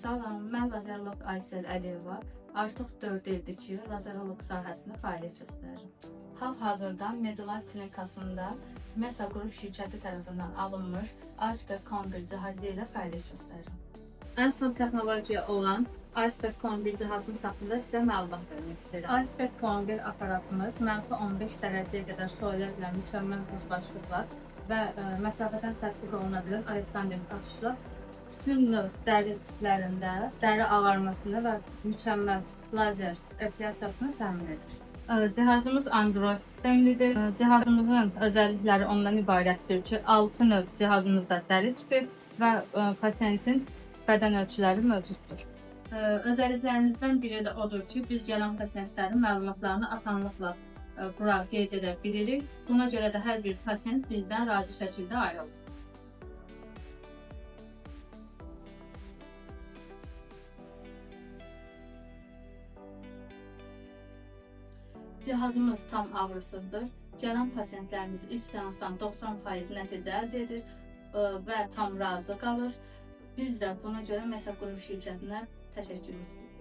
Salam, mən lazerolog Aysel Əliyeva. Artıq 4 ildir ki, lazerolog sahəsində fəaliyyət göstərirəm. Hal-hazırda Medilife klinikasında MESA qrup şirkəti tərəfindən alınmış Iceberg Con1 cihazı ilə fəaliyyət göstərirəm. Ən son texnologiya olan Iceberg Con1 cihazımız haqqında sizə məlumat vermək istəyirəm. Iceberg Con1 aparatımız -15 dərəcəyə qədər soyuqla mükəmməl buzlaşdıqlar və məsafədən tətbiq oluna bilən Aleksandr atışla bütün növ dəri tiplərində dəri ağarmasını və mükəmməl lazer epilyasiyasını təmin edir. Cihazımız Android sistemlidir. Cihazımızın özellikləri ondan ibarətdir ki, 6 növ cihazımızda dəri tipi və pasiyentin bədən ölçüləri mövcuddur. Özəlliklərimizdən biri də odur ki, biz gələn pasiyentlərin məlumatlarını asanlıqla bura qeyd edə bilirik. Buna görə də hər bir pasiyent bizdən razı şəkildə ayrılır. Cihazımız tam ağrısızdır. Gələn pasiyentlərimiz ilk seansdan 90% nəticə əldə edir və tam razı qalır. Biz də buna görə MESA qrup şirkətinə təşəkkürümüzü bildiririk.